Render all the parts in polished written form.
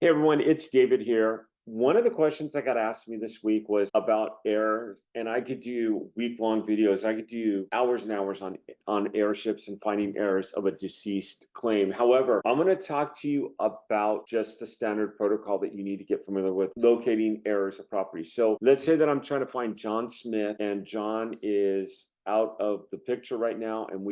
Hey everyone, it's David here. One of the questions that got asked me this week was about heirs, and I could do week-long videos. I could do hours and hours on airships and finding heirs of a deceased claim. However, I'm going to talk to you about just the standard protocol that you need to get familiar with locating heirs of property. So let's say that I'm trying to find John Smith, and John is out of the picture right now, and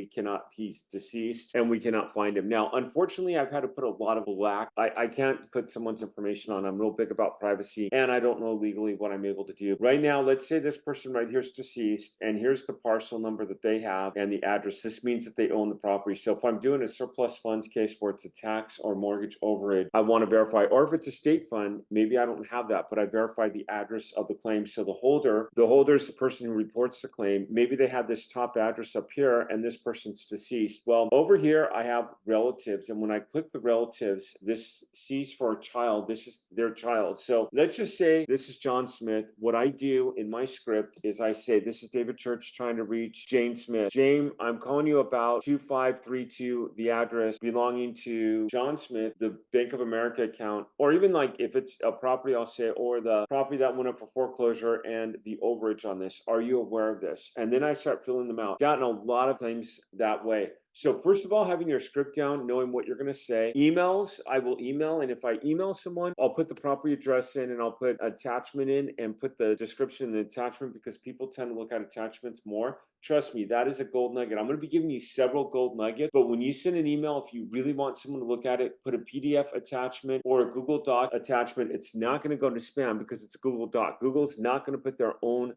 he's deceased and we cannot find him. Now, unfortunately, I've had to put a lot of black. I can't put someone's information on. I'm real big about privacy, and I don't know legally what I'm able to do. Right now, let's say this person right here is deceased, and here's the parcel number that they have and the address. This means that they own the property. So if I'm doing a surplus funds case where it's a tax or mortgage overage, I want to verify, or if it's a state fund, maybe I don't have that, but I verify the address of the claim. So the holder is the person who reports the claim. Maybe they have this top address up here and this person's deceased. Well, over here I have relatives, and when I click the relatives, this sees for a child. This is their child. So let's just say this is John Smith. What I do in my script is I say, this is David Church trying to reach Jane Smith. Jane, I'm calling you about 2532, the address belonging to John Smith, the Bank of America account, or even like if it's a property, I'll say, or the property that went up for foreclosure and the overage on this. Are you aware of this? And then I start filling them out. Gotten a lot of things that way. So first of all, having your script down, knowing what you're going to say. Emails, I will email. And if I email someone, I'll put the property address in and I'll put attachment in and put the description and attachment, because people tend to look at attachments more. Trust me, that is a gold nugget. I'm going to be giving you several gold nuggets, but when you send an email, if you really want someone to look at it, put a PDF attachment or a Google Doc attachment. It's not going to go to spam because it's a Google Doc. Google's not going to put their own,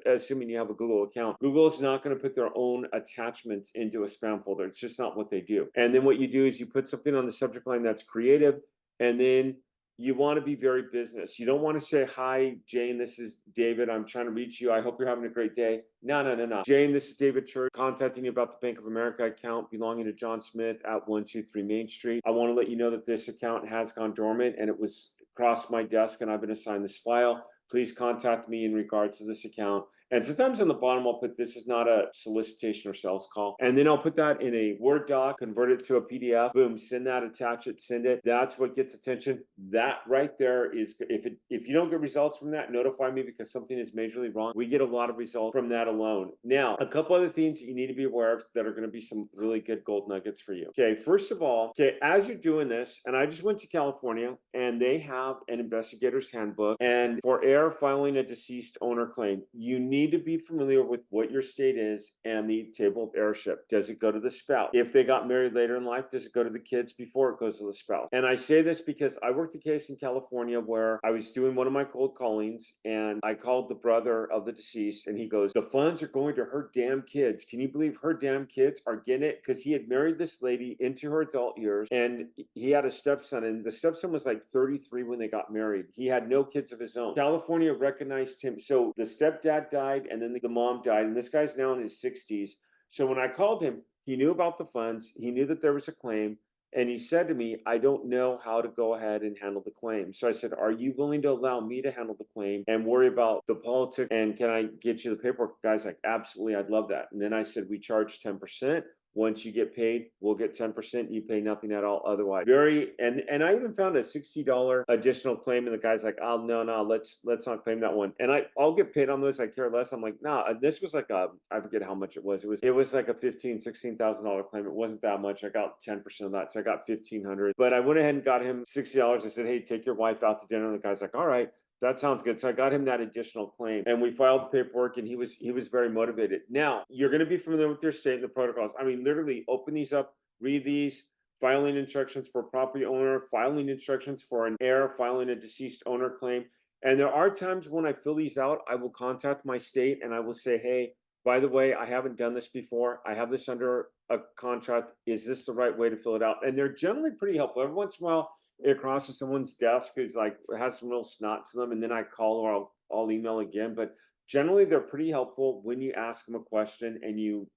assuming you have a Google account, Google is not going to put their own attachments into a spam folder. It's just not what they do. And then what you do is you put something on the subject line that's creative, and then you want to be very business. You don't want to say, hi, Jane, this is David. I'm trying to reach you. I hope you're having a great day. No. Jane, this is David Church contacting you about the Bank of America account belonging to John Smith at 123 Main Street. I want to let you know that this account has gone dormant and it was across my desk and I've been assigned this file. Please contact me in regards to this account. And sometimes on the bottom, I'll put, this is not a solicitation or sales call. And then I'll put that in a Word doc, convert it to a PDF, boom, send that, attach it, send it. That's what gets attention. That right there is, if you don't get results from that, notify me, because something is majorly wrong. We get a lot of results from that alone. Now, a couple other things that you need to be aware of that are going to be some really good gold nuggets for you. Okay, first of all, as you're doing this, and I just went to California and they have an investigator's handbook, and for filing a deceased owner claim, you need to be familiar with what your state is and the table of heirship. Does it go to the spouse? If they got married later in life, does it go to the kids before it goes to the spouse? And I say this because I worked a case in California where I was doing one of my cold callings and I called the brother of the deceased and he goes, the funds are going to her damn kids. Can you believe her damn kids are getting it? Because he had married this lady into her adult years and he had a stepson, and the stepson was like 33 when they got married. He had no kids of his own. California recognized him. So the stepdad died and then the mom died, and this guy's now in his 60s. So when I called him, he knew about the funds, he knew that there was a claim, and he said to me, I don't know how to go ahead and handle the claim. So I said, are you willing to allow me to handle the claim and worry about the politics? And can I get you the paperwork? The guy's like, absolutely, I'd love that. And then I said, we charge 10%. Once you get paid, we'll get 10%. You pay nothing at all otherwise. And I even found a $60 additional claim, and the guy's like, oh no, let's not claim that one. And I'll get paid on those. I care less. I'm like, nah, this was like I forget how much it was. It was like a $16,000 claim. It wasn't that much. I got 10% of that, so I got 1,500. But I went ahead and got him $60. I said, hey, take your wife out to dinner. And the guy's like, all right. That sounds good. So I got him that additional claim and we filed the paperwork, and he was very motivated. Now, you're going to be familiar with your state and the protocols. I mean, literally open these up, read these, filing instructions for property owner, filing instructions for an heir, filing a deceased owner claim. And there are times when I fill these out, I will contact my state and I will say, hey, by the way, I haven't done this before. I have this under a contract. Is this the right way to fill it out? And they're generally pretty helpful. Every once in a while, it crosses someone's desk who's like has some real snot to them, and then I call or I'll email again. But generally, they're pretty helpful when you ask them a question and you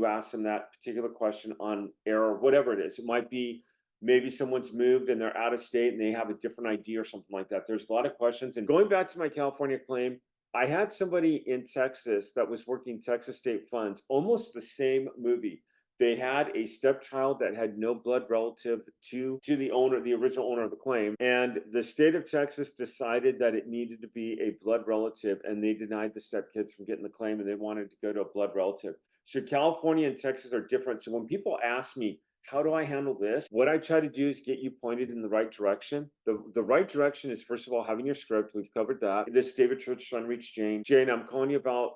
ask them that particular question on error, whatever it is. It might be maybe someone's moved and they're out of state and they have a different ID or something like that. There's a lot of questions. And going back to my California claim, I had somebody in Texas that was working Texas state funds, almost the same movie. They had a stepchild that had no blood relative to the owner, the original owner of the claim, and the state of Texas decided that it needed to be a blood relative, and they denied the stepkids from getting the claim, and they wanted to go to a blood relative. So California and Texas are different. So when people ask me, how do I handle this? What I try to do is get you pointed in the right direction. The right direction is, first of all, having your script. We've covered that. This David Church trying to reach Jane. Jane, I'm calling you about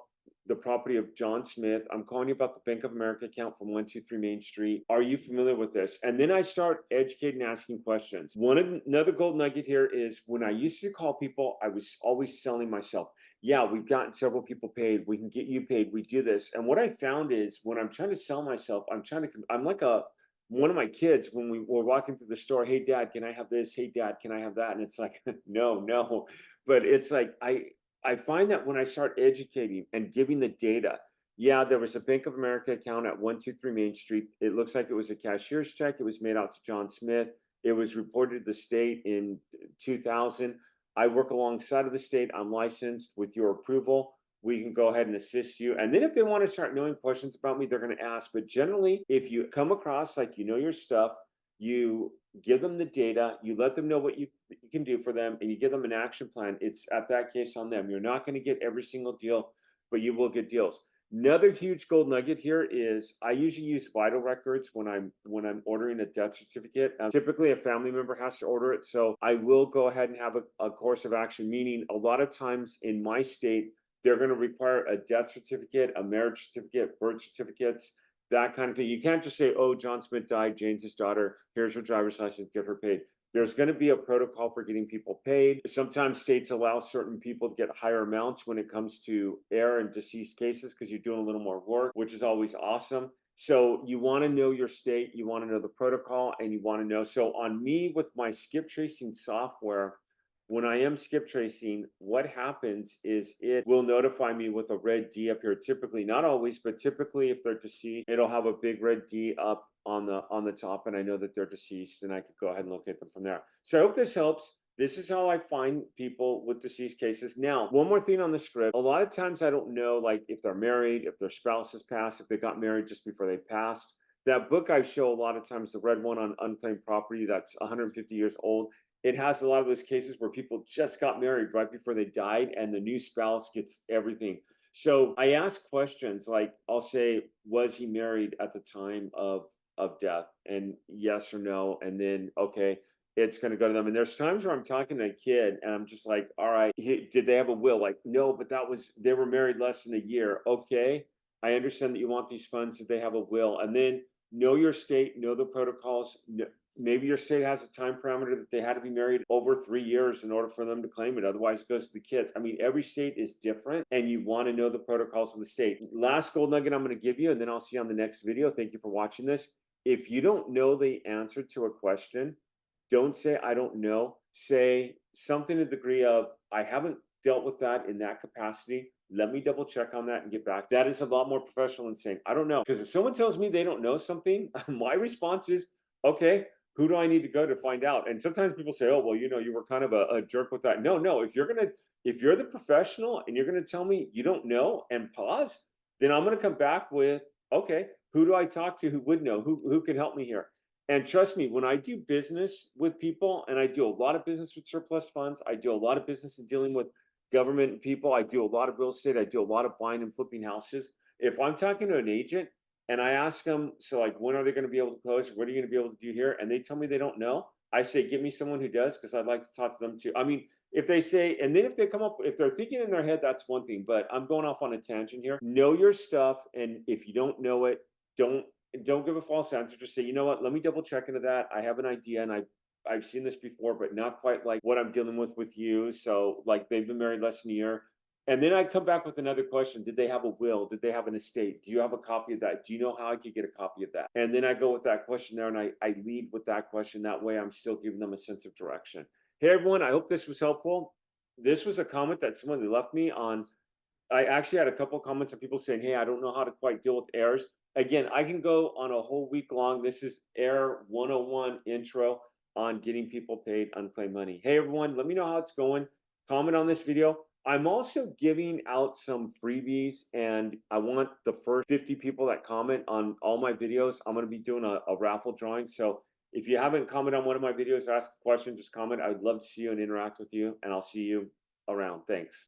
the property of John Smith. I'm calling you about the Bank of America account from 123 Main Street. Are you familiar with this? And then I start educating, asking questions. Another gold nugget here is when I used to call people, I was always selling myself. Yeah, we've gotten several people paid. We can get you paid. We do this. And what I found is when I'm trying to sell myself, I'm like one of my kids when we were walking through the store. Hey, Dad, can I have this? Hey, Dad, can I have that? And it's like, no, no. But it's like, I find that when I start educating and giving the data, yeah, there was a Bank of America account at 123 Main Street. It looks like it was a cashier's check. It was made out to John Smith. It was reported to the state in 2000. I work alongside of the state. I'm licensed. With your approval, we can go ahead and assist you. And then if they want to start knowing questions about me, they're going to ask. But generally, if you come across like you know your stuff, you give them the data, you let them know what you can do for them, and you give them an action plan. It's at that case on them. You're not going to get every single deal, but you will get deals. Another huge gold nugget here is I usually use vital records when I'm ordering a death certificate. Typically, a family member has to order it, so I will go ahead and have a course of action. Meaning, a lot of times in my state, they're going to require a death certificate, a marriage certificate, birth certificates, that kind of thing. You can't just say, oh, John Smith died, Jane's his daughter, here's her driver's license, get her paid. There's going to be a protocol for getting people paid. Sometimes states allow certain people to get higher amounts when it comes to heir and deceased cases because you're doing a little more work, which is always awesome. So you want to know your state, you want to know the protocol, and you want to know. So on me with my skip tracing software, when I am skip tracing, what happens is it will notify me with a red D up here. Typically, not always, but typically if they're deceased, it'll have a big red D up on the top, and I know that they're deceased, and I could go ahead and locate them from there. So I hope this helps. This is how I find people with deceased cases. Now, one more thing on the script. A lot of times I don't know, like if they're married, if their spouse has passed, if they got married just before they passed. That book I show a lot of times, the red one on unclaimed property, that's 150 years old. It has a lot of those cases where people just got married right before they died, and the new spouse gets everything. So I ask questions like, I'll say, was he married at the time of death? And yes or no. And then, okay, it's going to go to them. And there's times where I'm talking to a kid and I'm just like, all right, did they have a will? Like, no, but they were married less than a year. Okay. I understand that you want these funds. Did they have a will? And then know your state, know the protocols. Maybe your state has a time parameter that they had to be married over 3 years in order for them to claim it. Otherwise, it goes to the kids. I mean, every state is different, and you want to know the protocols of the state. Last gold nugget I'm going to give you, and then I'll see you on the next video. Thank you for watching this. If you don't know the answer to a question, don't say, I don't know. Say something to the degree of, I haven't dealt with that in that capacity. Let me double check on that and get back. That is a lot more professional than saying, I don't know. Because if someone tells me they don't know something, my response is, okay, who do I need to go to find out? And sometimes people say, oh, well, you were kind of a jerk with that. No, if you're the professional and you're gonna tell me you don't know and pause, then I'm gonna come back with, okay, who do I talk to who would know? Who can help me here? And trust me, when I do business with people, and I do a lot of business with surplus funds, I do a lot of business in dealing with government people, I do a lot of real estate, I do a lot of buying and flipping houses. If I'm talking to an agent and I ask them, so like, when are they going to be able to close? What are you going to be able to do here? And they tell me they don't know. I say, give me someone who does, because I'd like to talk to them too. I mean, if they say, and then if they come up, if they're thinking in their head, that's one thing, but I'm going off on a tangent here. Know your stuff. And if you don't know it, don't give a false answer. Just say, you know what, let me double check into that. I have an idea, and I've seen this before, but not quite like what I'm dealing with you. So like they've been married less than a year. And then I come back with another question. Did they have a will? Did they have an estate? Do you have a copy of that? Do you know how I could get a copy of that? And then I go with that question there, and I lead with that question. That way I'm still giving them a sense of direction. Hey, everyone, I hope this was helpful. This was a comment that someone left me on. I actually had a couple of comments of people saying, hey, I don't know how to quite deal with heirs. Again, I can go on a whole week long. This is Heir 101 intro on getting people paid unclaimed money. Hey, everyone, let me know how it's going. Comment on this video. I'm also giving out some freebies, and I want the first 50 people that comment on all my videos. I'm going to be doing a raffle drawing. So if you haven't commented on one of my videos, ask a question, just comment. I would love to see you and interact with you, and I'll see you around. Thanks.